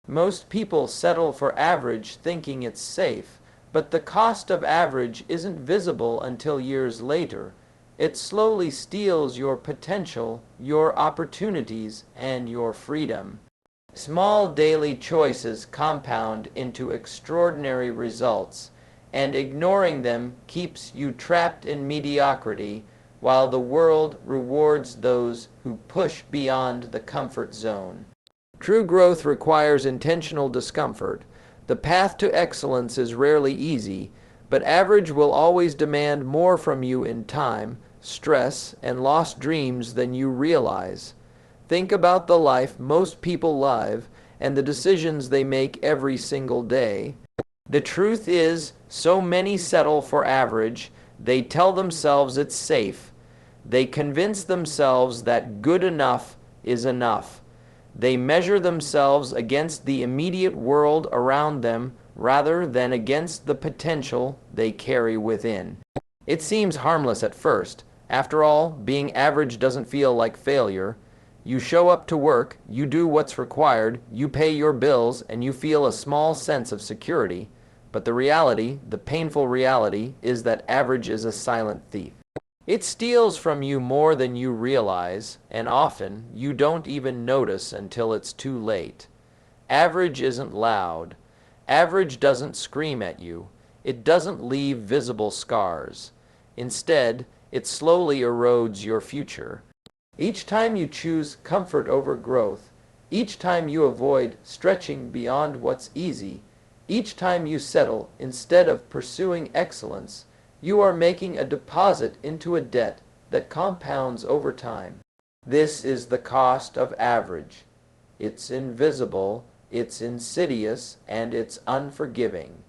Most people settle for average thinking it's safe, but the cost of average isn't visible until years later. It slowly steals your potential, your opportunities, and your freedom. Small daily choices compound into extraordinary results, and ignoring them keeps you trapped in mediocrity, while the world rewards those who push beyond the comfort zone. True growth requires intentional discomfort. The path to excellence is rarely easy, but average will always demand more from you in time, stress, and lost dreams than you realize. Think about the life most people live and the decisions they make every single day. The truth is, so many settle for average, they tell themselves it's safe. They convince themselves that good enough is enough. They measure themselves against the immediate world around them rather than against the potential they carry within. It seems harmless at first. After all, being average doesn't feel like failure. You show up to work, you do what's required, you pay your bills, and you feel a small sense of security. But the reality, the painful reality, is that average is a silent thief. It steals from you more than you realize, and often you don't even notice until it's too late. Average isn't loud. Average doesn't scream at you. It doesn't leave visible scars. Instead, it slowly erodes your future. Each time you choose comfort over growth, each time you avoid stretching beyond what's easy, each time you settle instead of pursuing excellence, you are making a deposit into a debt that compounds over time. This is the cost of average. It's invisible, it's insidious, and it's unforgiving.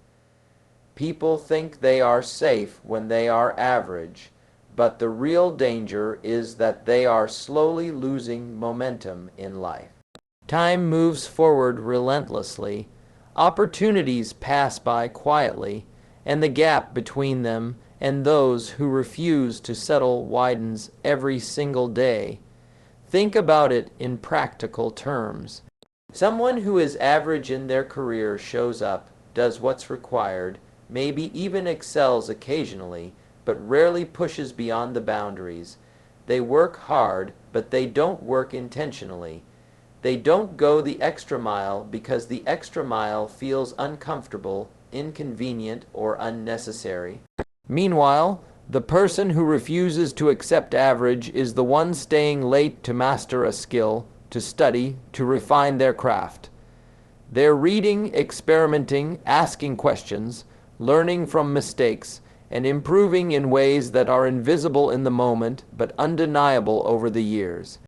People think they are safe when they are average, but the real danger is that they are slowly losing momentum in life. Time moves forward relentlessly, opportunities pass by quietly, and the gap between them and those who refuse to settle widens every single day. Think about it in practical terms. Someone who is average in their career shows up, does what's required, maybe even excels occasionally, but rarely pushes beyond the boundaries. They work hard, but they don't work intentionally. They don't go the extra mile because the extra mile feels uncomfortable, inconvenient, or unnecessary. Meanwhile, the person who refuses to accept average is the one staying late to master a skill, to study, to refine their craft. They're reading, experimenting, asking questions, learning from mistakes, and improving in ways that are invisible in the moment but undeniable over the years.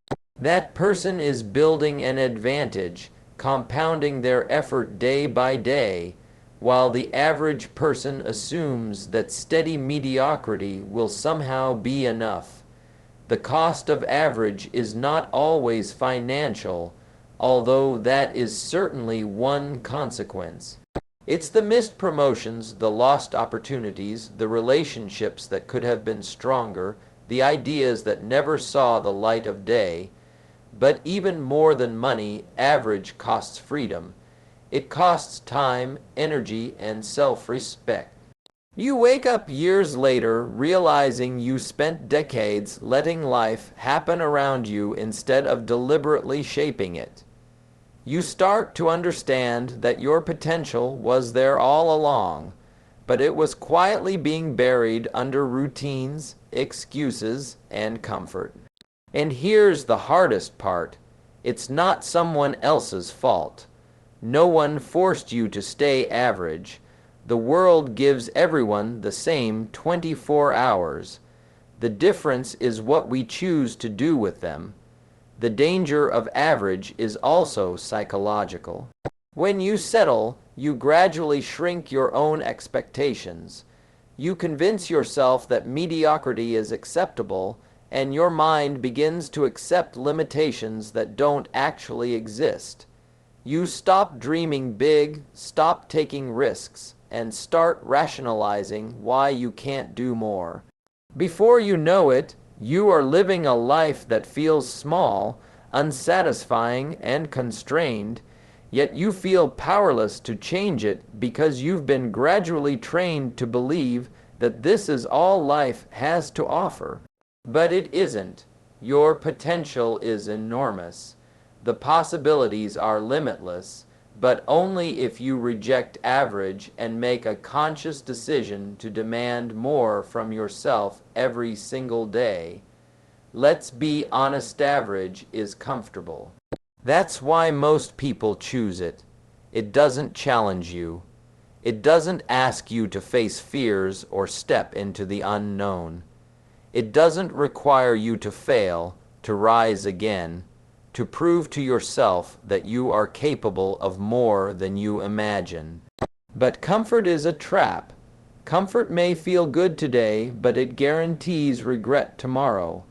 That person is building an advantage, compounding their effort day by day, while the average person assumes that steady mediocrity will somehow be enough. The cost of average is not always financial, although that is certainly one consequence. It's the missed promotions, the lost opportunities, the relationships that could have been stronger, the ideas that never saw the light of day. But even more than money, average costs freedom. It costs time, energy, and self-respect. You wake up years later realizing you spent decades letting life happen around you instead of deliberately shaping it. You start to understand that your potential was there all along, but it was quietly being buried under routines, excuses, and comfort. And here's the hardest part. It's not someone else's fault. No one forced you to stay average. The world gives everyone the same 24 hours. The difference is what we choose to do with them. The danger of average is also psychological. When you settle, you gradually shrink your own expectations. You convince yourself that mediocrity is acceptable, and your mind begins to accept limitations that don't actually exist. You stop dreaming big, stop taking risks, and start rationalizing why you can't do more. Before you know it, you are living a life that feels small, unsatisfying, and constrained, Yet you feel powerless to change it because you've been gradually trained to believe that this is all life has to offer. But it isn't. Your potential is enormous. The possibilities are limitless, but only if you reject average and make a conscious decision to demand more from yourself every single day. Let's be honest, average is comfortable. That's why most people choose it. It doesn't challenge you. It doesn't ask you to face fears or step into the unknown. It doesn't require you to fail, to rise again, to prove to yourself that you are capable of more than you imagine. But comfort is a trap. Comfort may feel good today, but it guarantees regret tomorrow.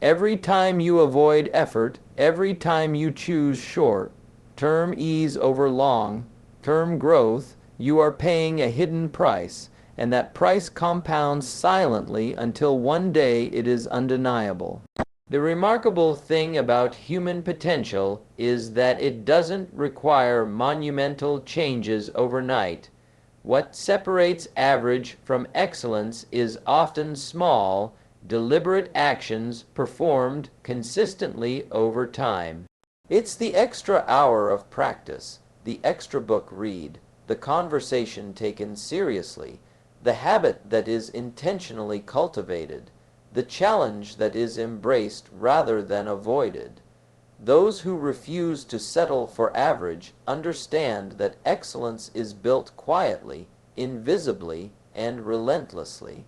Every time you avoid effort, every time you choose short-term ease over long-term growth, you are paying a hidden price, and that price compounds silently until one day it is undeniable. The remarkable thing about human potential is that it doesn't require monumental changes overnight. What separates average from excellence is often small, deliberate actions performed consistently over time. It's the extra hour of practice, the extra book read, the conversation taken seriously, the habit that is intentionally cultivated, the challenge that is embraced rather than avoided. Those who refuse to settle for average understand that excellence is built quietly, invisibly, and relentlessly.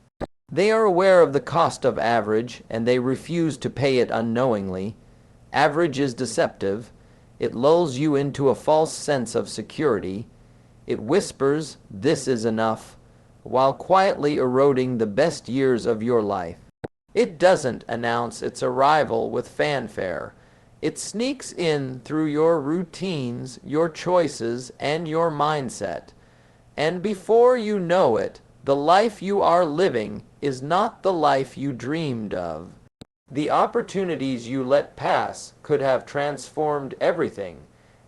They are aware of the cost of average, and they refuse to pay it unknowingly. Average is deceptive. It lulls you into a false sense of security. It whispers, "This is enough," while quietly eroding the best years of your life. It doesn't announce its arrival with fanfare. It sneaks in through your routines, your choices, and your mindset. And before you know it, the life you are living is not the life you dreamed of. The opportunities you let pass could have transformed everything,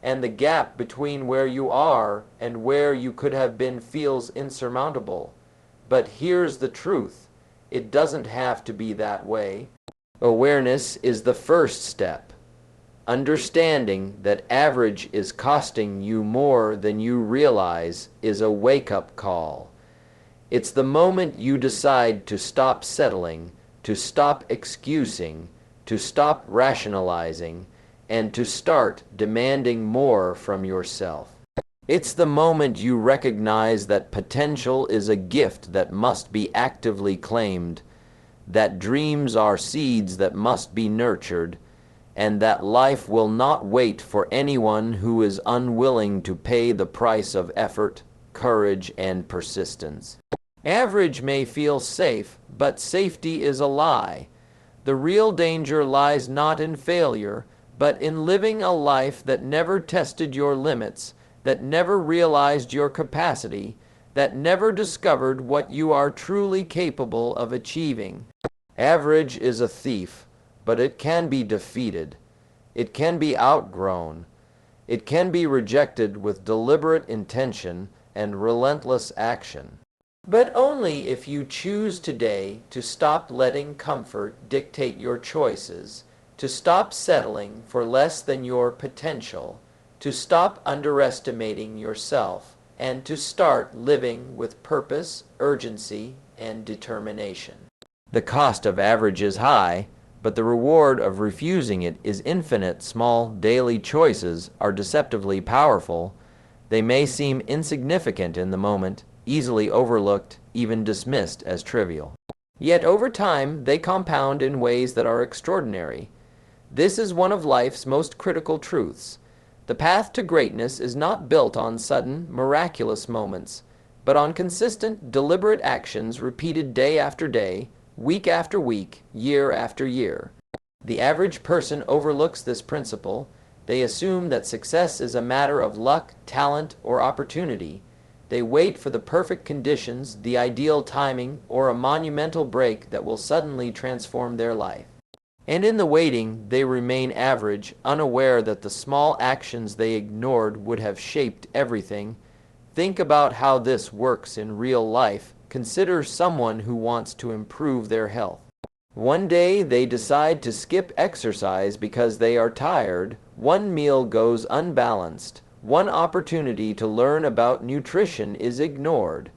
and the gap between where you are and where you could have been feels insurmountable. But here's the truth. It doesn't have to be that way. Awareness is the first step. Understanding that average is costing you more than you realize is a wake-up call. It's the moment you decide to stop settling, to stop excusing, to stop rationalizing, and to start demanding more from yourself. It's the moment you recognize that potential is a gift that must be actively claimed, that dreams are seeds that must be nurtured, and that life will not wait for anyone who is unwilling to pay the price of effort, courage, and persistence. Average may feel safe, but safety is a lie. The real danger lies not in failure, but in living a life that never tested your limits, that never realized your capacity, that never discovered what you are truly capable of achieving. Average is a thief, but it can be defeated. It can be outgrown. It can be rejected with deliberate intention and relentless action. But only if you choose today to stop letting comfort dictate your choices, to stop settling for less than your potential, to stop underestimating yourself, and to start living with purpose, urgency, and determination. The cost of average is high, but the reward of refusing it is infinite. Small daily choices are deceptively powerful. They may seem insignificant in the moment, easily overlooked, even dismissed as trivial. Yet over time, they compound in ways that are extraordinary. This is one of life's most critical truths. The path to greatness is not built on sudden, miraculous moments, but on consistent, deliberate actions repeated day after day, week after week, year after year. The average person overlooks this principle. They assume that success is a matter of luck, talent, or opportunity. They wait for the perfect conditions, the ideal timing, or a monumental break that will suddenly transform their life. And in the waiting, they remain average, unaware that the small actions they ignored would have shaped everything. Think about how this works in real life. Consider someone who wants to improve their health. One day they decide to skip exercise because they are tired. One meal goes unbalanced. One opportunity to learn about nutrition is ignored.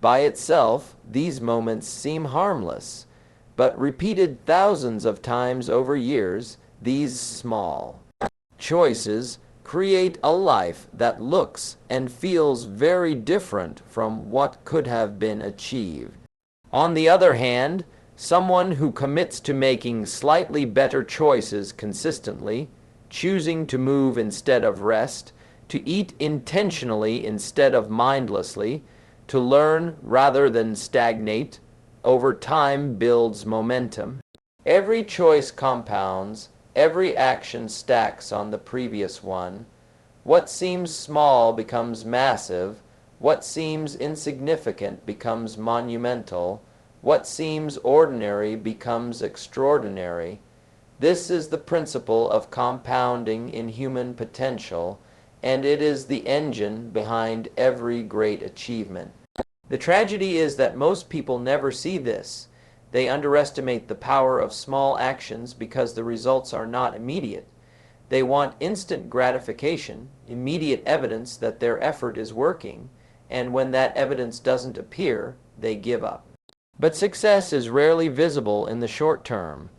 By itself, these moments seem harmless, but repeated thousands of times over years, these small choices create a life that looks and feels very different from what could have been achieved. On the other hand, someone who commits to making slightly better choices consistently, choosing to move instead of rest, to eat intentionally instead of mindlessly, to learn rather than stagnate, over time builds momentum. Every choice compounds, every action stacks on the previous one. What seems small becomes massive, what seems insignificant becomes monumental, what seems ordinary becomes extraordinary. This is the principle of compounding in human potential, and it is the engine behind every great achievement. The tragedy is that most people never see this. They underestimate the power of small actions because the results are not immediate. They want instant gratification, immediate evidence that their effort is working, and when that evidence doesn't appear, they give up. But success is rarely visible in the short term.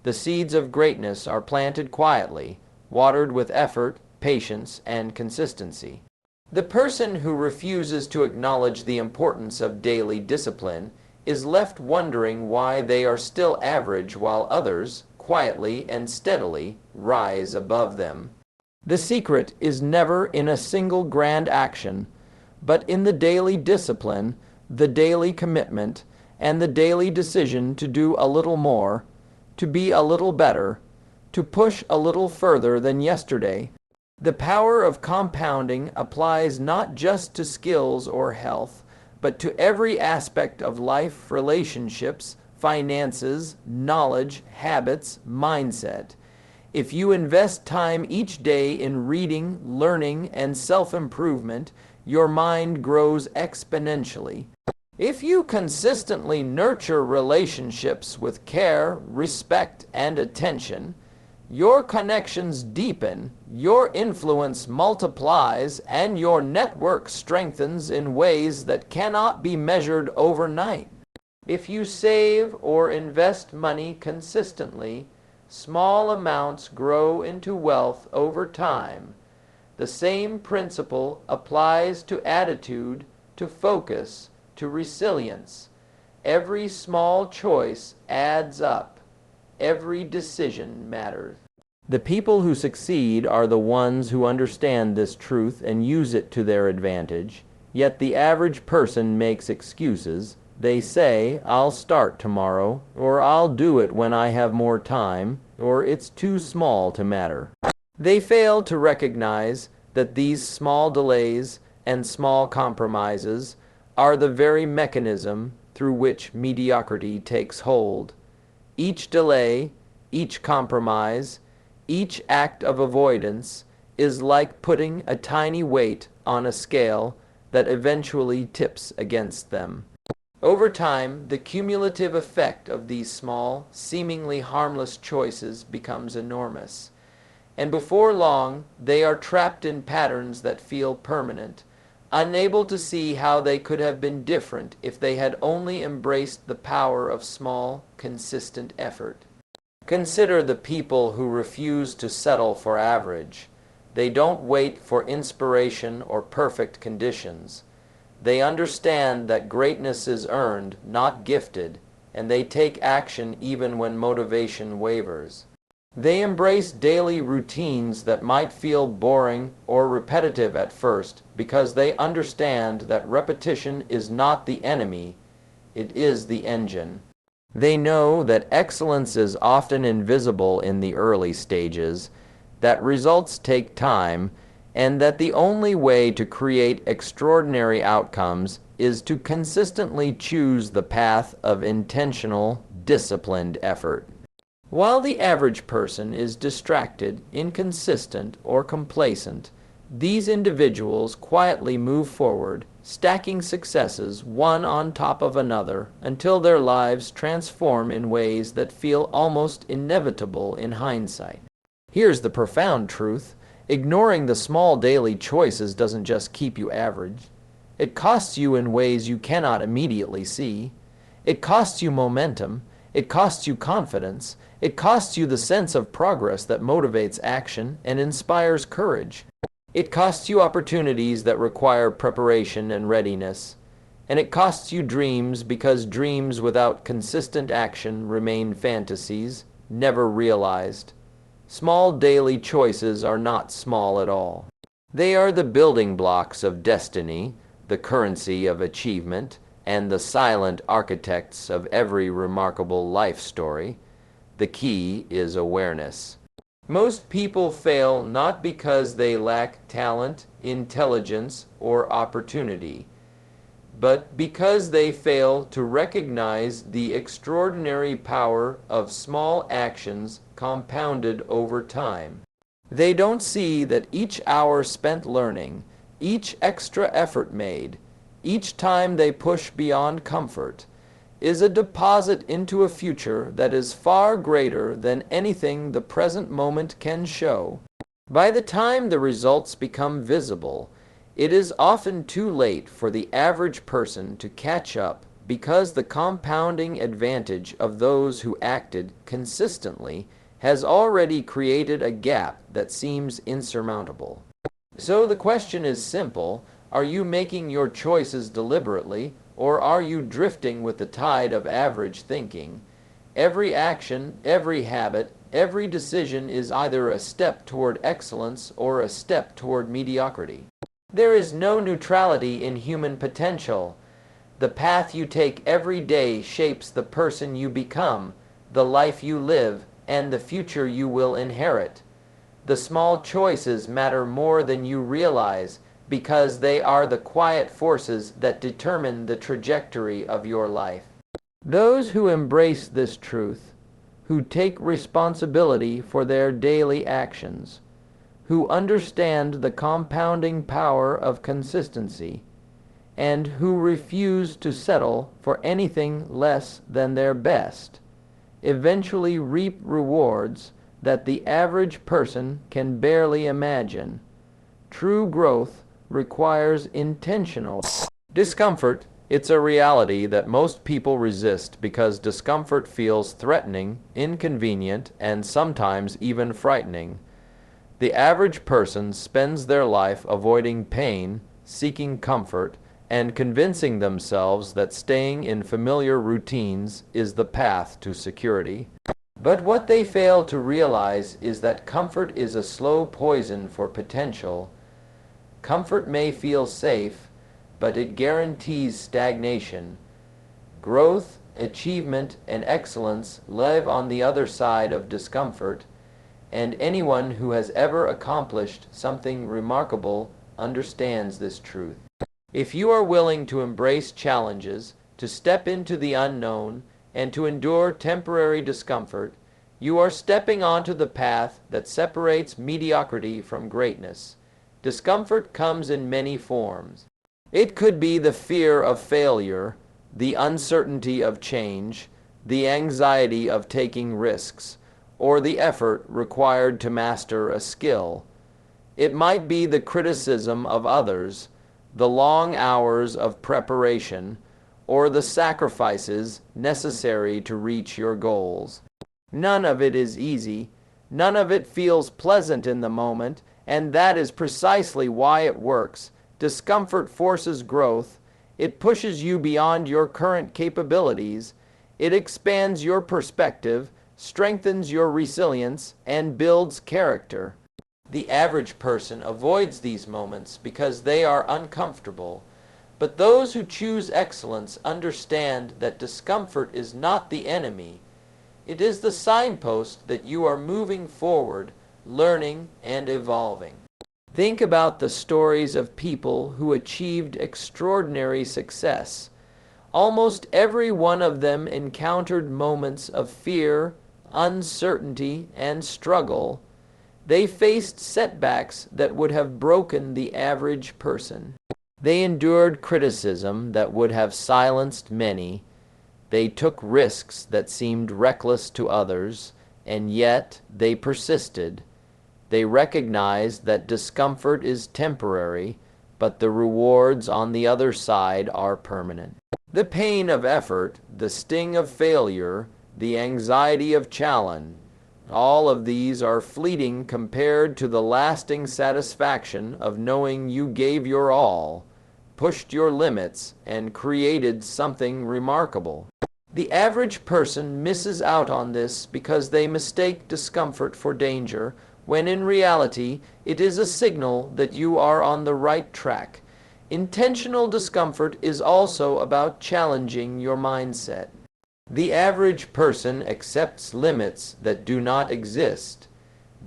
The seeds of greatness are planted quietly, watered with effort, patience, and consistency. The person who refuses to acknowledge the importance of daily discipline is left wondering why they are still average while others, quietly and steadily, rise above them. The secret is never in a single grand action, but in the daily discipline, the daily commitment, and the daily decision to do a little more, to be a little better, to push a little further than yesterday. The power of compounding applies not just to skills or health, but to every aspect of life, relationships, finances, knowledge, habits, mindset. If you invest time each day in reading, learning, and self-improvement, your mind grows exponentially. If you consistently nurture relationships with care, respect, and attention, your connections deepen, your influence multiplies, and your network strengthens in ways that cannot be measured overnight. If you save or invest money consistently, small amounts grow into wealth over time. The same principle applies to attitude, to focus, to resilience. Every small choice adds up. Every decision matters. The people who succeed are the ones who understand this truth and use it to their advantage. Yet the average person makes excuses. They say, "I'll start tomorrow," or "I'll do it when I have more time," or "it's too small to matter." They fail to recognize that these small delays and small compromises are the very mechanism through which mediocrity takes hold. Each delay, each compromise, each act of avoidance is like putting a tiny weight on a scale that eventually tips against them. Over time, the cumulative effect of these small, seemingly harmless choices becomes enormous. And before long, they are trapped in patterns that feel permanent, unable to see how they could have been different if they had only embraced the power of small, consistent effort. Consider the people who refuse to settle for average. They don't wait for inspiration or perfect conditions. They understand that greatness is earned, not gifted, and they take action even when motivation wavers. They embrace daily routines that might feel boring or repetitive at first because they understand that repetition is not the enemy, it is the engine. They know that excellence is often invisible in the early stages, that results take time, and that the only way to create extraordinary outcomes is to consistently choose the path of intentional, disciplined effort. While the average person is distracted, inconsistent, or complacent, these individuals quietly move forward, stacking successes one on top of another until their lives transform in ways that feel almost inevitable in hindsight. Here's the profound truth. Ignoring the small daily choices doesn't just keep you average. It costs you in ways you cannot immediately see. It costs you momentum. It costs you confidence. It costs you the sense of progress that motivates action and inspires courage. It costs you opportunities that require preparation and readiness. And it costs you dreams because dreams without consistent action remain fantasies, never realized. Small daily choices are not small at all. They are the building blocks of destiny, the currency of achievement, and the silent architects of every remarkable life story. The key is awareness. Most people fail not because they lack talent, intelligence, or opportunity, but because they fail to recognize the extraordinary power of small actions compounded over time. They don't see that each hour spent learning, each extra effort made, each time they push beyond comfort, is a deposit into a future that is far greater than anything the present moment can show. By the time the results become visible, it is often too late for the average person to catch up because the compounding advantage of those who acted consistently has already created a gap that seems insurmountable. So the question is simple: are you making your choices deliberately, or are you drifting with the tide of average thinking? Every action, every habit, every decision is either a step toward excellence or a step toward mediocrity. There is no neutrality in human potential. The path you take every day shapes the person you become, the life you live, and the future you will inherit. The small choices matter more than you realize because they are the quiet forces that determine the trajectory of your life. Those who embrace this truth, who take responsibility for their daily actions, who understand the compounding power of consistency, and who refuse to settle for anything less than their best, eventually reap rewards that the average person can barely imagine. True growth requires intentional discomfort. It's a reality that most people resist because discomfort feels threatening, inconvenient, and sometimes even frightening. The average person spends their life avoiding pain, seeking comfort, and convincing themselves that staying in familiar routines is the path to security. But what they fail to realize is that comfort is a slow poison for potential. Comfort may feel safe, but it guarantees stagnation. Growth, achievement, and excellence live on the other side of discomfort, and anyone who has ever accomplished something remarkable understands this truth. If you are willing to embrace challenges, to step into the unknown, and to endure temporary discomfort, you are stepping onto the path that separates mediocrity from greatness. Discomfort comes in many forms. It could be the fear of failure, the uncertainty of change, the anxiety of taking risks, or the effort required to master a skill. It might be the criticism of others, the long hours of preparation, or the sacrifices necessary to reach your goals. None of it is easy. None of it feels pleasant in the moment, and that is precisely why it works. Discomfort forces growth. It pushes you beyond your current capabilities. It expands your perspective, strengthens your resilience, and builds character. The average person avoids these moments because they are uncomfortable. But those who choose excellence understand that discomfort is not the enemy. It is the signpost that you are moving forward, learning, and evolving. Think about the stories of people who achieved extraordinary success. Almost every one of them encountered moments of fear, uncertainty, and struggle, they faced setbacks that would have broken the average person. They endured criticism that would have silenced many. They took risks that seemed reckless to others, and yet they persisted. They recognized that discomfort is temporary, but the rewards on the other side are permanent. The pain of effort, the sting of failure, the anxiety of challenge, all of these are fleeting compared to the lasting satisfaction of knowing you gave your all, pushed your limits, and created something remarkable. The average person misses out on this because they mistake discomfort for danger, when in reality it is a signal that you are on the right track. Intentional discomfort is also about challenging your mindset. The average person accepts limits that do not exist,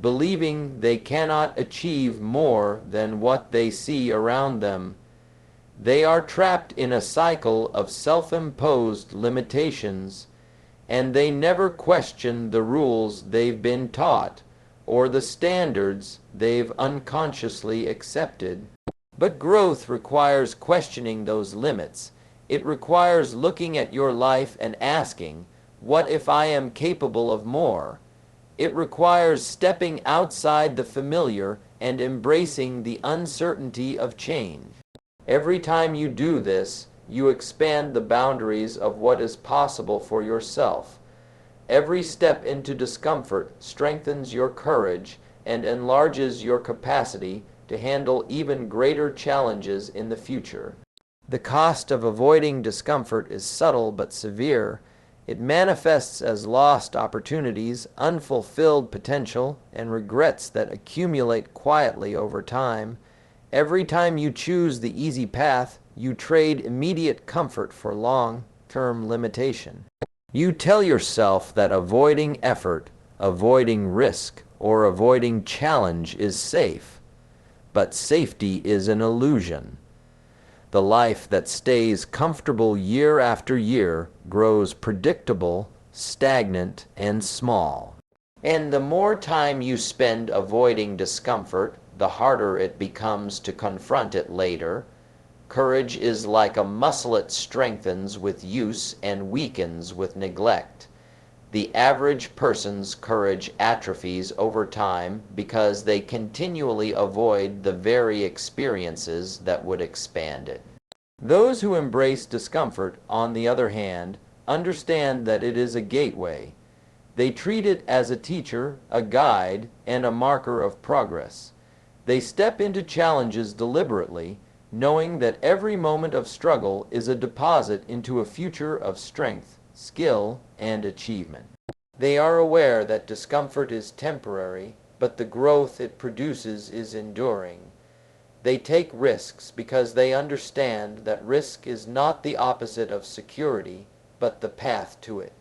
believing they cannot achieve more than what they see around them. They are trapped in a cycle of self-imposed limitations, and they never question the rules they've been taught or the standards they've unconsciously accepted. But growth requires questioning those limits. It requires looking at your life and asking, what if I am capable of more? It requires stepping outside the familiar and embracing the uncertainty of change. Every time you do this, you expand the boundaries of what is possible for yourself. Every step into discomfort strengthens your courage and enlarges your capacity to handle even greater challenges in the future. The cost of avoiding discomfort is subtle but severe. It manifests as lost opportunities, unfulfilled potential, and regrets that accumulate quietly over time. Every time you choose the easy path, you trade immediate comfort for long-term limitation. You tell yourself that avoiding effort, avoiding risk, or avoiding challenge is safe. But safety is an illusion. The life that stays comfortable year after year grows predictable, stagnant, and small. And the more time you spend avoiding discomfort, the harder it becomes to confront it later. Courage is like a muscle, it strengthens with use and weakens with neglect. The average person's courage atrophies over time because they continually avoid the very experiences that would expand it. Those who embrace discomfort, on the other hand, understand that it is a gateway. They treat it as a teacher, a guide, and a marker of progress. They step into challenges deliberately, knowing that every moment of struggle is a deposit into a future of strength, skill, and achievement. They are aware that discomfort is temporary, but the growth it produces is enduring. They take risks because they understand that risk is not the opposite of security, but the path to it.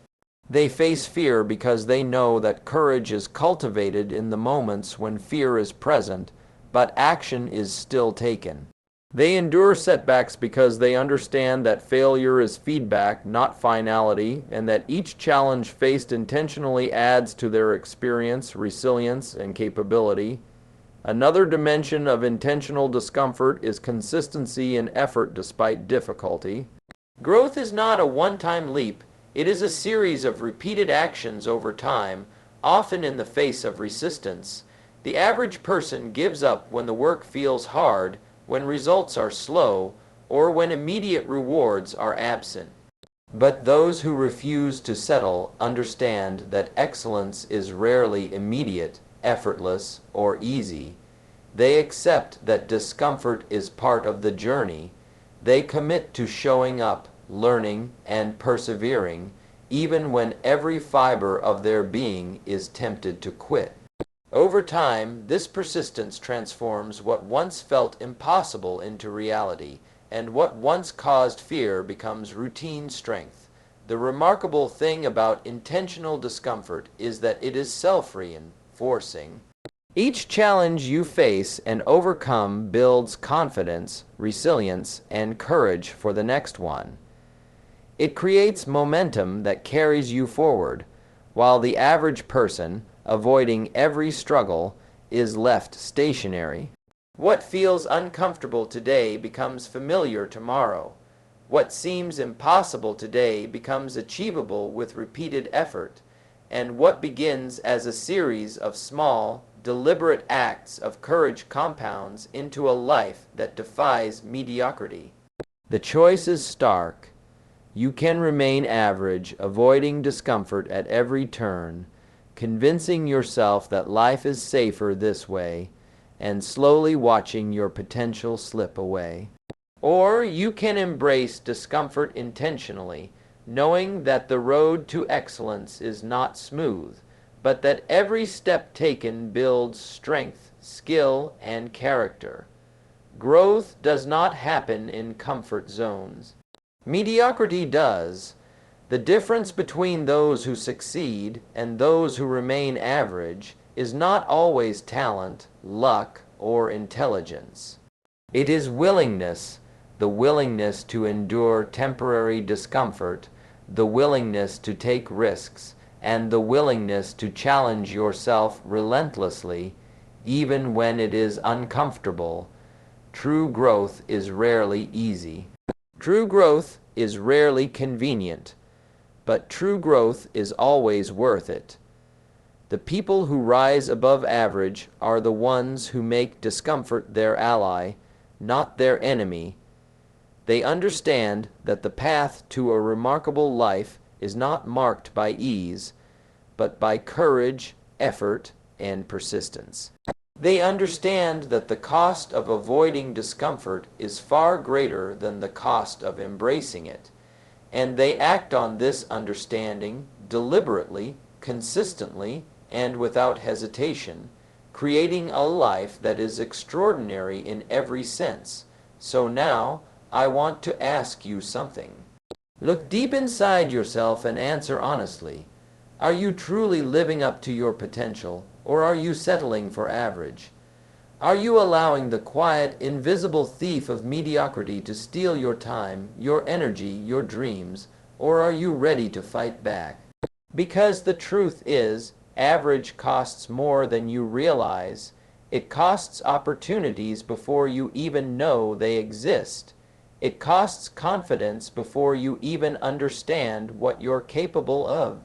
They face fear because they know that courage is cultivated in the moments when fear is present, but action is still taken. They endure setbacks because they understand that failure is feedback, not finality, and that each challenge faced intentionally adds to their experience, resilience, and capability. Another dimension of intentional discomfort is consistency in effort despite difficulty. Growth is not a one-time leap. It is a series of repeated actions over time, often in the face of resistance. The average person gives up when the work feels hard, when results are slow, or when immediate rewards are absent. But those who refuse to settle understand that excellence is rarely immediate, effortless, or easy. They accept that discomfort is part of the journey. They commit to showing up, learning, and persevering, even when every fiber of their being is tempted to quit. Over time, this persistence transforms what once felt impossible into reality, and what once caused fear becomes routine strength. The remarkable thing about intentional discomfort is that it is self-reinforcing. Each challenge you face and overcome builds confidence, resilience, and courage for the next one. It creates momentum that carries you forward. while the average person, avoiding every struggle, is left stationary. What feels uncomfortable today becomes familiar tomorrow. What seems impossible today becomes achievable with repeated effort, and what begins as a series of small, deliberate acts of courage compounds into a life that defies mediocrity. The choice is stark. You can remain average, avoiding discomfort at every turn, convincing yourself that life is safer this way, and slowly watching your potential slip away. Or you can embrace discomfort intentionally, knowing that the road to excellence is not smooth, but that every step taken builds strength, skill, and character. Growth does not happen in comfort zones. Mediocrity does. The difference between those who succeed and those who remain average is not always talent, luck, or intelligence. It is willingness, the willingness to endure temporary discomfort, the willingness to take risks, and the willingness to challenge yourself relentlessly, even when it is uncomfortable. True growth is rarely easy. True growth is rarely convenient, but true growth is always worth it. The people who rise above average are the ones who make discomfort their ally, not their enemy. They understand that the path to a remarkable life is not marked by ease, but by courage, effort, and persistence. They understand that the cost of avoiding discomfort is far greater than the cost of embracing it, and they act on this understanding deliberately, consistently, and without hesitation, creating a life that is extraordinary in every sense. So now, I want to ask you something. Look deep inside yourself and answer honestly. Are you truly living up to your potential, or are you settling for average? Are you allowing the quiet, invisible thief of mediocrity to steal your time, your energy, your dreams, or are you ready to fight back? Because the truth is, average costs more than you realize. It costs opportunities before you even know they exist. It costs confidence before you even understand what you're capable of.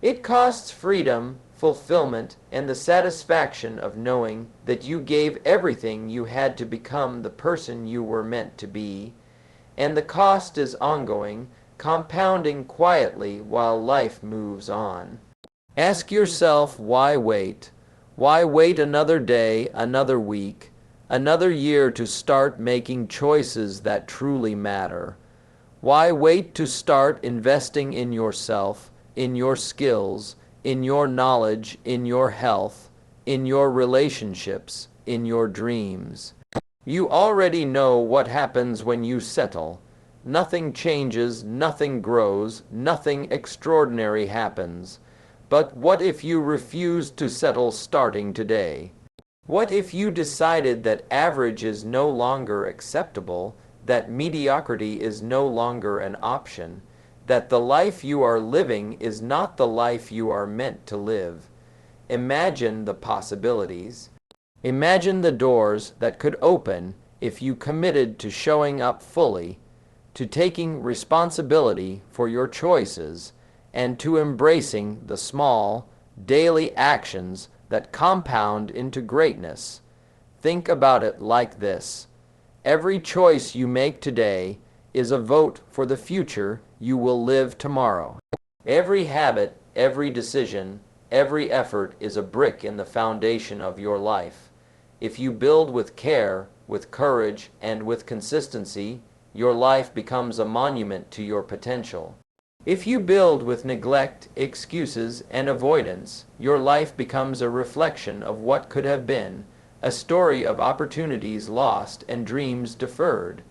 It costs freedom, fulfillment, and the satisfaction of knowing that you gave everything you had to become the person you were meant to be. And the cost is ongoing, compounding quietly while life moves on. Ask yourself, why wait? Why wait another day, another week, another year to start making choices that truly matter? Why wait to start investing in yourself, in your skills, in your knowledge, in your health, in your relationships, in your dreams? You already know what happens when you settle. Nothing changes, nothing grows, nothing extraordinary happens. But what if you refused to settle starting today? What if you decided that average is no longer acceptable, that mediocrity is no longer an option, that the life you are living is not the life you are meant to live? Imagine the possibilities. Imagine the doors that could open if you committed to showing up fully, to taking responsibility for your choices, and to embracing the small, daily actions that compound into greatness. Think about it like this. Every choice you make today is a vote for the future you will live tomorrow. Every habit, every decision, every effort is a brick in the foundation of your life. If you build with care, with courage, and with consistency, your life becomes a monument to your potential. If you build with neglect, excuses, and avoidance, your life becomes a reflection of what could have been, a story of opportunities lost and dreams deferred.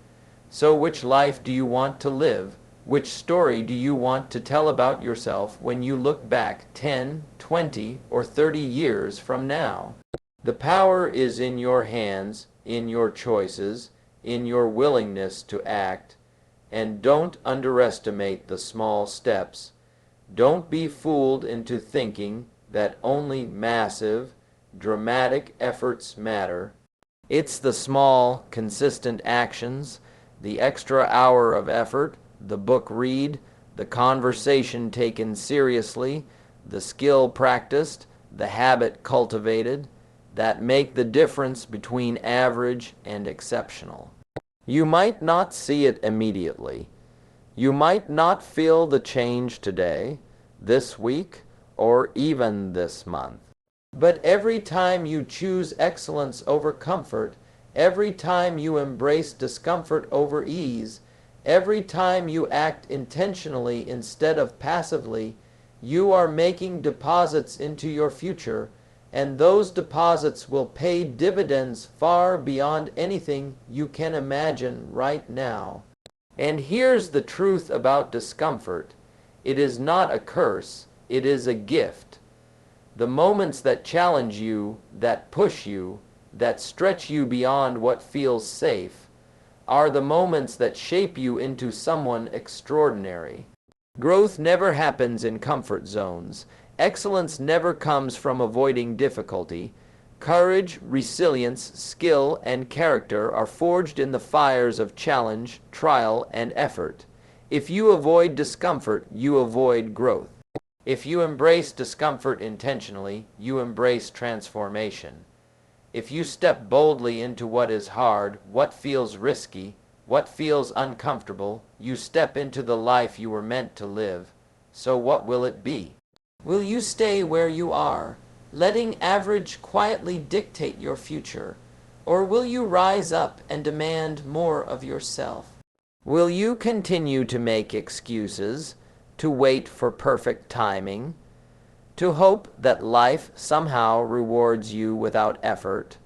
So which life do you want to live? Which story do you want to tell about yourself when you look back 10, 20, or 30 years from now? The power is in your hands, in your choices, in your willingness to act. And don't underestimate the small steps. Don't be fooled into thinking that only massive, dramatic efforts matter. It's the small, consistent actions, the extra hour of effort, the book read, the conversation taken seriously, the skill practiced, the habit cultivated, that make the difference between average and exceptional. You might not see it immediately. You might not feel the change today, this week, or even this month. But every time you choose excellence over comfort, every time you embrace discomfort over ease, every time you act intentionally instead of passively, you are making deposits into your future, and those deposits will pay dividends far beyond anything you can imagine right now. And here's the truth about discomfort. It is not a curse, it is a gift. The moments that challenge you, that push you, that stretch you beyond what feels safe, are the moments that shape you into someone extraordinary. Growth never happens in comfort zones. Excellence never comes from avoiding difficulty. Courage, resilience, skill, and character are forged in the fires of challenge, trial, and effort. If you avoid discomfort, you avoid growth. If you embrace discomfort intentionally, you embrace transformation. If you step boldly into what is hard, what feels risky, what feels uncomfortable, you step into the life you were meant to live. So what will it be? Will you stay where you are, letting average quietly dictate your future? Or will you rise up and demand more of yourself? Will you continue to make excuses, to wait for perfect timing, to hope that life somehow rewards you without effort?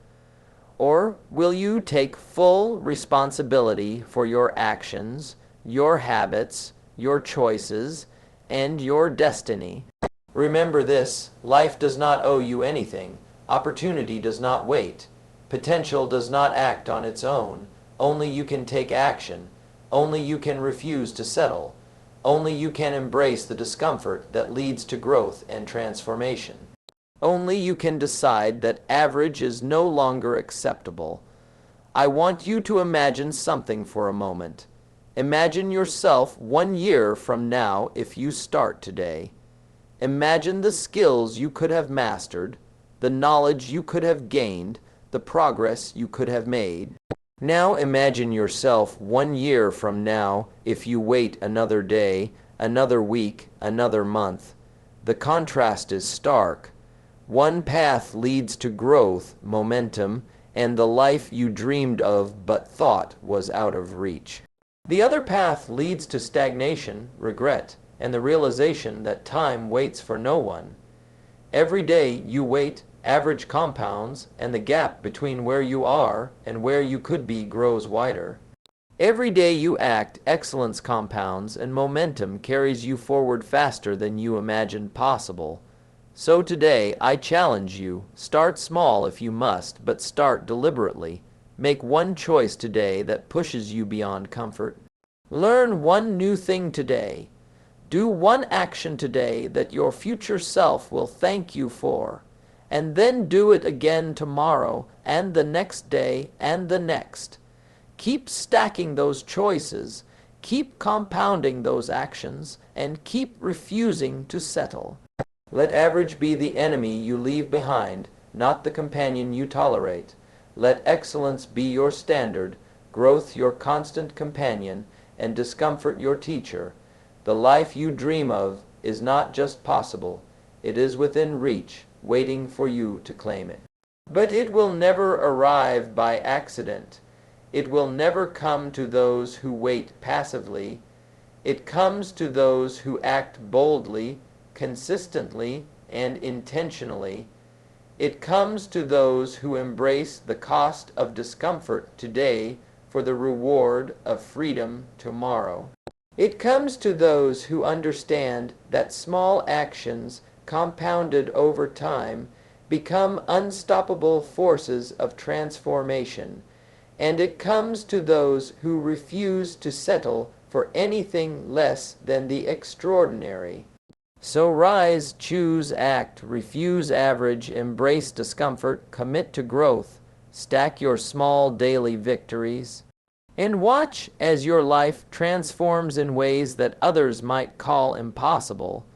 Or will you take full responsibility for your actions, your habits, your choices, and your destiny? Remember this: life does not owe you anything. Opportunity does not wait. Potential does not act on its own. Only you can take action. Only you can refuse to settle. Only you can embrace the discomfort that leads to growth and transformation. Only you can decide that average is no longer acceptable. I want you to imagine something for a moment. Imagine yourself 1 year from now if you start today. Imagine the skills you could have mastered, the knowledge you could have gained, the progress you could have made. Now imagine yourself 1 year from now if you wait another day, another week, another month. The contrast is stark. One path leads to growth, momentum, and the life you dreamed of but thought was out of reach. The other path leads to stagnation, regret, and the realization that time waits for no one. Every day you wait, average compounds, and the gap between where you are and where you could be grows wider. Every day you act, excellence compounds, and momentum carries you forward faster than you imagined possible. So today, I challenge you, start small if you must, but start deliberately. Make one choice today that pushes you beyond comfort. Learn one new thing today. Do one action today that your future self will thank you for. And then do it again tomorrow, and the next day, and the next. Keep stacking those choices, keep compounding those actions, and keep refusing to settle. Let average be the enemy you leave behind, not the companion you tolerate. Let excellence be your standard, growth your constant companion, and discomfort your teacher. The life you dream of is not just possible, it is within reach, waiting for you to claim it. But it will never arrive by accident. It will never come to those who wait passively. It comes to those who act boldly, consistently, and intentionally. It comes to those who embrace the cost of discomfort today for the reward of freedom tomorrow. It comes to those who understand that small actions compounded over time become unstoppable forces of transformation, and it comes to those who refuse to settle for anything less than the extraordinary. So rise, choose, act, refuse average, embrace discomfort, commit to growth, stack your small daily victories, and watch as your life transforms in ways that others might call impossible,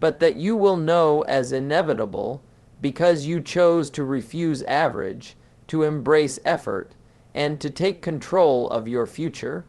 but that you will know as inevitable because you chose to refuse average, to embrace effort, and to take control of your future.